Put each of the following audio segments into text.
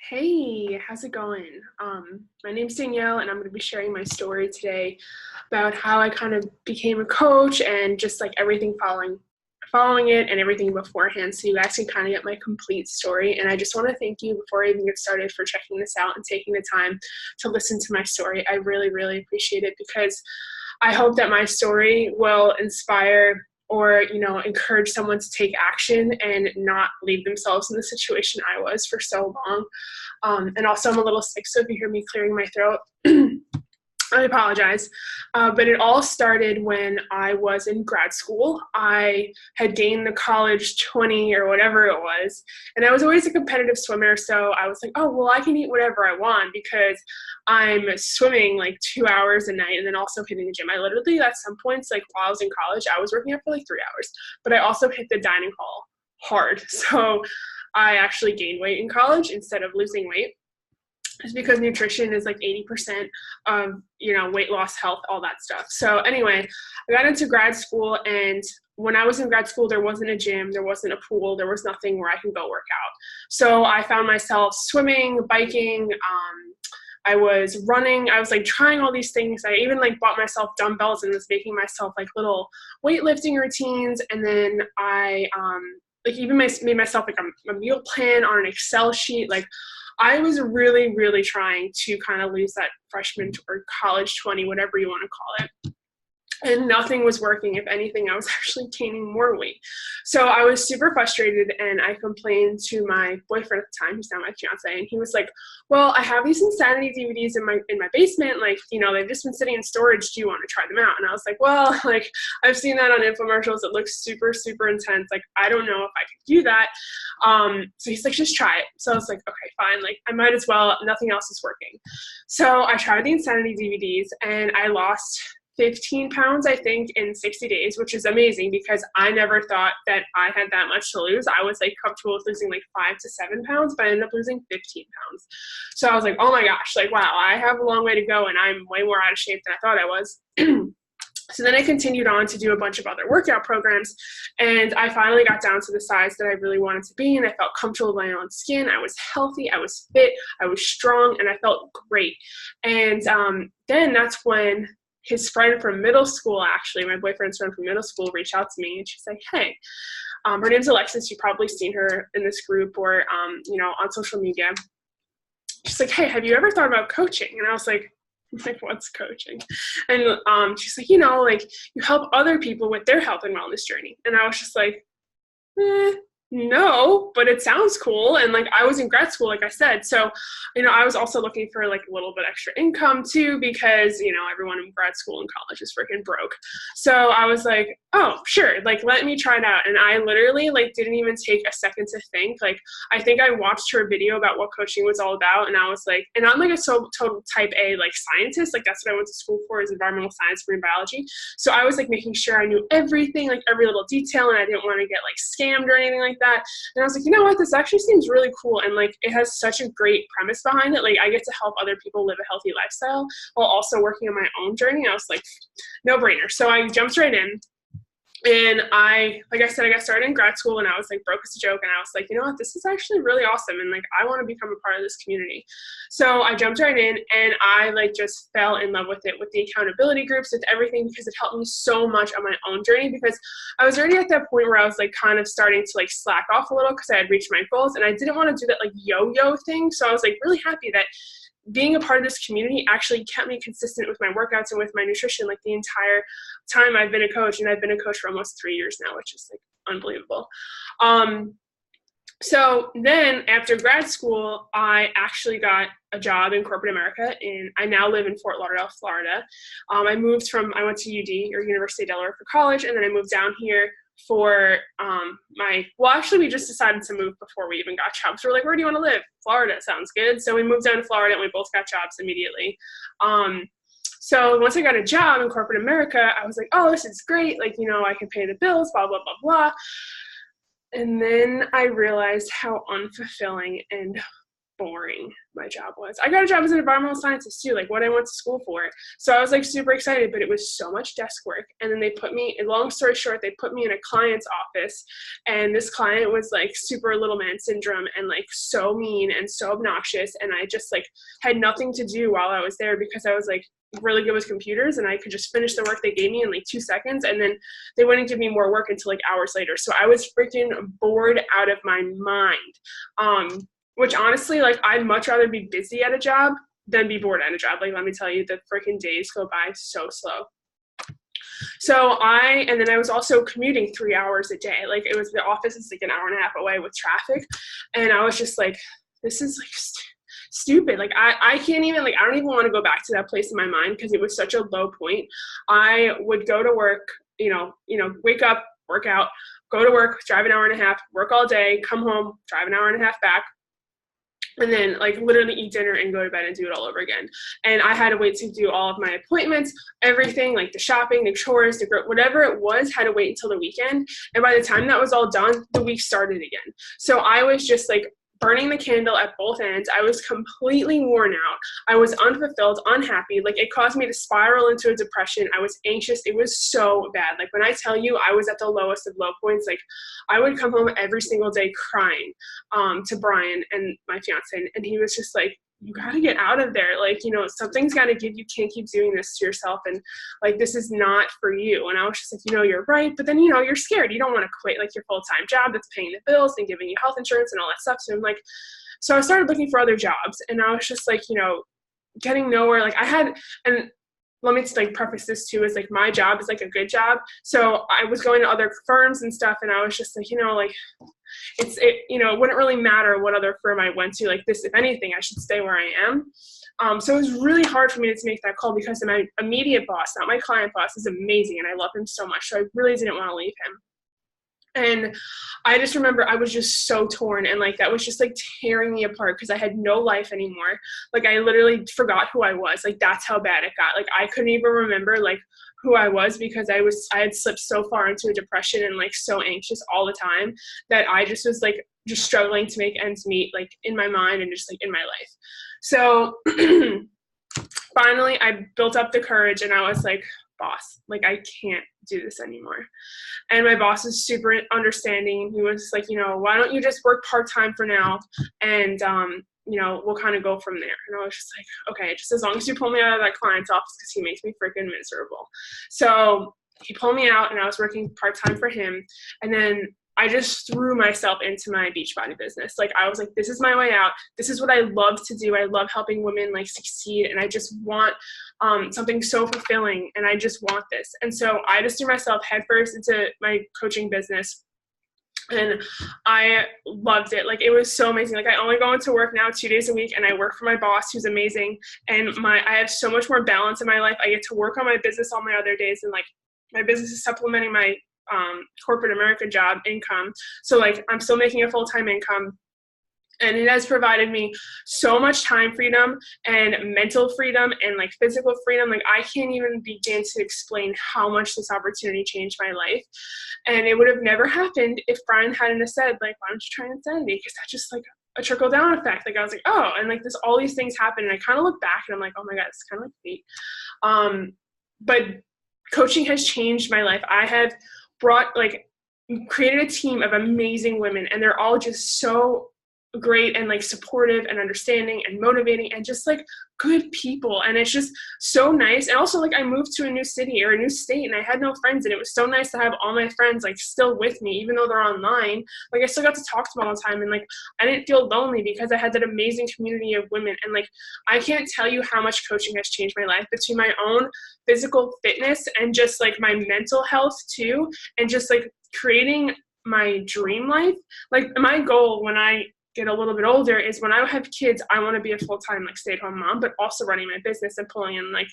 Hey, how's it going? My name's Danielle, and I'm going to be sharing my story today about how I kind of became a coach and just like everything following it and everything beforehand, so you guys can kind of get my complete story. And I just want to thank you before I even get started for checking this out and taking the time to listen to my story. I really, really appreciate it because I hope that my story will inspire or encourage someone to take action and not leave themselves in the situation I was for so long. And also, I'm a little sick, so if you hear me clearing my throat, I apologize. But it all started when I was in grad school. I had gained the college 20 or whatever it was. And I was always a competitive swimmer. So I was like, oh, well, I can eat whatever I want because I'm swimming like 2 hours a night and then also hitting the gym. I literally, at some points, like while I was in college, I was working out for like 3 hours. But I also hit the dining hall hard. So I actually gained weight in college instead of losing weight. It's because nutrition is like 80% of weight loss, health, all that stuff. So anyway, I got into grad school, and when I was in grad school, there wasn't a gym, there wasn't a pool, there was nothing where I could go work out. So I found myself swimming, biking, I was running. I was like trying all these things. I even like bought myself dumbbells and was making myself like little weightlifting routines. And then I like even made myself like a meal plan on an Excel sheet. Like I was really, really trying to kind of lose that freshman or college 20, whatever you want to call it, and nothing was working. If anything, I was actually gaining more weight. So I was super frustrated, and I complained to my boyfriend at the time, who's now my fiance, and he was like, well, I have these Insanity DVDs in my basement, like, they've just been sitting in storage, do you want to try them out? And I was like, well, like, I've seen that on infomercials, it looks super, super intense, like, I don't know if I could do that. So he's like, just try it. So I was like, okay, fine, like, I might as well, nothing else is working. So I tried the Insanity DVDs, and I lost 15 pounds, I think, in 60 days, which is amazing because I never thought that I had that much to lose. I was like comfortable with losing like 5 to 7 pounds, but I ended up losing 15 pounds. So I was like, oh my gosh, like, wow, I have a long way to go and I'm way more out of shape than I thought I was. So then I continued on to do a bunch of other workout programs, and I finally got down to the size that I really wanted to be, and I felt comfortable with my own skin. I was healthy, I was fit, I was strong, and I felt great. And then that's when his friend from middle school, actually, my boyfriend's friend from middle school, reached out to me, and she's like, hey, her name's Alexis. You've probably seen her in this group or, on social media. She's like, hey, have you ever thought about coaching? And I was like, what's coaching? And she's like, like you help other people with their health and wellness journey. And I was just like, no, but it sounds cool. And like I was in grad school, like I said. So, I was also looking for like a little bit extra income too, because, everyone in grad school and college is freaking broke. So I was like, oh, sure. Like, let me try it out. And I literally like didn't even take a second to think. Like, I think I watched her video about what coaching was all about. And I was like, and I'm like a total type A, like scientist. Like that's what I went to school for, is environmental science, marine biology. So I was like making sure I knew everything, like every little detail. And I didn't want to get like scammed or anything like that. And I was like, you know what, this actually seems really cool. And like, it has such a great premise behind it. Like I get to help other people live a healthy lifestyle while also working on my own journey. I was like, no brainer. So I jumped right in. And like I said, I got started in grad school and I was like broke as a joke. And I was like, you know what, this is actually really awesome. And like, I want to become a part of this community. So I jumped right in and I like just fell in love with it, with the accountability groups, with everything, because it helped me so much on my own journey, because I was already at that point where I was like kind of starting to like slack off a little because I had reached my goals and I didn't want to do that like yo-yo thing. So I was like really happy that being a part of this community actually kept me consistent with my workouts and with my nutrition like the entire time I've been a coach. And I've been a coach for almost 3 years now, which is like unbelievable. So then after grad school, I actually got a job in corporate America, and I now live in Fort Lauderdale, Florida. I went to UD, or University of Delaware, for college, and then I moved down here for actually we just decided to move before we even got jobs. We're like, where do you want to live? Florida sounds good. So we moved down to Florida and we both got jobs immediately. So once I got a job in corporate America, I was like, oh, this is great. Like, I can pay the bills, blah, blah, blah, blah. And then I realized how unfulfilling and boring my job was. I got a job as an environmental scientist too, like what I went to school for. So I was like super excited, but it was so much desk work. And then they put me, and long story short, they put me in a client's office, and this client was like super little man syndrome and like so mean and so obnoxious. And I just like had nothing to do while I was there because I was like really good with computers and I could just finish the work they gave me in like 2 seconds, and then they wouldn't give me more work until like hours later. So I was freaking bored out of my mind. Which honestly, like I'd much rather be busy at a job than be bored at a job. Like, let me tell you, the freaking days go by so slow. So and then I was also commuting 3 hours a day. Like it was, the office is like an hour and a half away with traffic. And I was just like, this is like stupid. Like I can't even, like, I don't even want to go back to that place in my mind because it was such a low point. I would go to work, wake up, work out, go to work, drive an hour and a half, work all day, come home, drive an hour and a half back, and then like literally eat dinner and go to bed and do it all over again. And I had to wait to do all of my appointments, everything, like the shopping, the chores, whatever it was, had to wait until the weekend. And by the time that was all done, the week started again. So I was just like burning the candle at both ends. I was completely worn out. I was unfulfilled, unhappy. Like it caused me to spiral into a depression. I was anxious. It was so bad. Like when I tell you I was at the lowest of low points, like I would come home every single day crying to Brian and my fiance. And he was just like, you got to get out of there. Like, something's got to give. You can't keep doing this to yourself. And like, this is not for you. And I was just like, you're right. But then, you're scared. You don't want to quit like your full-time job that's paying the bills and giving you health insurance and all that stuff. So I'm like, so I started looking for other jobs, and I was just like, getting nowhere. Like and let me just like preface this too, is like my job is like a good job. So I was going to other firms and stuff, and I was just like, like it wouldn't really matter what other firm I went to. Like this, if anything, I should stay where I am. So it was really hard for me to make that call because my immediate boss, not my client boss, is amazing and I love him so much. So I really didn't want to leave him. And I just remember I was just so torn, and like that was just like tearing me apart because I had no life anymore. Like I literally forgot who I was. Like that's how bad it got. Like I couldn't even remember like who I was because I had slipped so far into a depression and like so anxious all the time that I just was like just struggling to make ends meet, like in my mind and just like in my life. So finally I built up the courage and I was like, boss, like I can't do this anymore. And my boss is super understanding. He was like, why don't you just work part-time for now, and we'll kind of go from there. And I was just like, okay, just as long as you pull me out of that client's office, because he makes me freaking miserable. So he pulled me out and I was working part-time for him. And then I just threw myself into my Beachbody business. Like I was like, this is my way out. This is what I love to do. I love helping women like succeed. And I just want something so fulfilling. And I just want this. And so I just threw myself headfirst into my coaching business. And I loved it. Like it was so amazing. Like I only go into work now 2 days a week, and I work for my boss who's amazing. And I have so much more balance in my life. I get to work on my business all my other days, and like my business is supplementing my corporate America job income. So like I'm still making a full-time income, and it has provided me so much time freedom and mental freedom and like physical freedom. Like I can't even begin to explain how much this opportunity changed my life. And it would have never happened if Brian hadn't have said like, why don't you try Insanity? Because that's just like a trickle down effect. Like I was like, oh, and like all these things happen. And I kind of look back and I'm like, oh my God, it's kind of like fate. But coaching has changed my life. I have created a team of amazing women, and they're all just so great and like supportive and understanding and motivating and just like good people. And it's just so nice. And also like I moved to a new city or a new state, and I had no friends, and it was so nice to have all my friends like still with me, even though they're online. Like I still got to talk to them all the time, and like I didn't feel lonely because I had that amazing community of women. And like I can't tell you how much coaching has changed my life, between my own physical fitness and just like my mental health too, and just like creating my dream life. Like my goal when I get a little bit older is when I have kids, I want to be a full-time like stay-at-home mom, but also running my business and pulling in like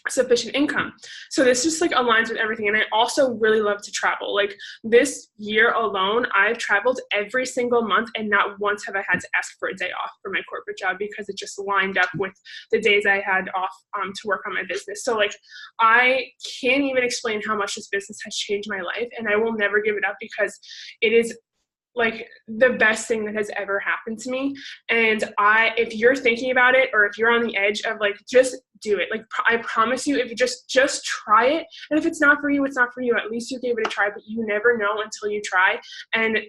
sufficient income. So this just like aligns with everything. And I also really love to travel. Like this year alone, I've traveled every single month, and not once have I had to ask for a day off for my corporate job because it just lined up with the days I had off to work on my business. So like I can't even explain how much this business has changed my life, and I will never give it up because it is like the best thing that has ever happened to me. And if you're thinking about it, or if you're on the edge of like, just do it. Like, I promise you, if you just try it, and if it's not for you, it's not for you. At least you gave it a try, but you never know until you try. And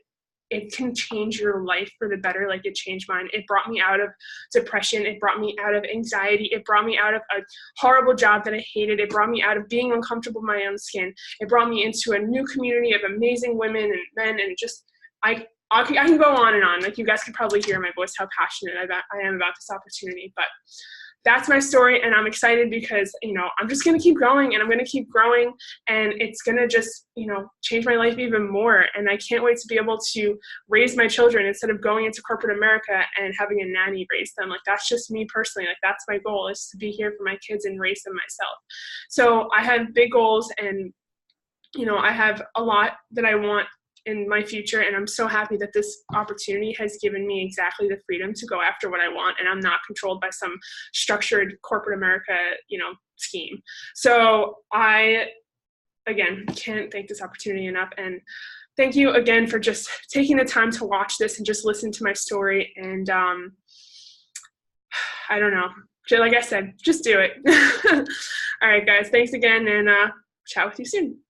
it can change your life for the better, like it changed mine. It brought me out of depression. It brought me out of anxiety. It brought me out of a horrible job that I hated. It brought me out of being uncomfortable in my own skin. It brought me into a new community of amazing women and men, and just, I can go on and on. Like, you guys can probably hear my voice, how passionate I am about this opportunity. But that's my story, and I'm excited because, I'm just going to keep going, and I'm going to keep growing, and it's going to just, change my life even more. And I can't wait to be able to raise my children instead of going into corporate America and having a nanny raise them. Like, that's just me personally. Like, that's my goal, is to be here for my kids and raise them myself. So I have big goals, and, I have a lot that I want in my future, and I'm so happy that this opportunity has given me exactly the freedom to go after what I want, and I'm not controlled by some structured corporate America, scheme. So I, again, can't thank this opportunity enough, and thank you again for just taking the time to watch this and just listen to my story. And I don't know, like I said, just do it. All right, guys, thanks again, and chat with you soon.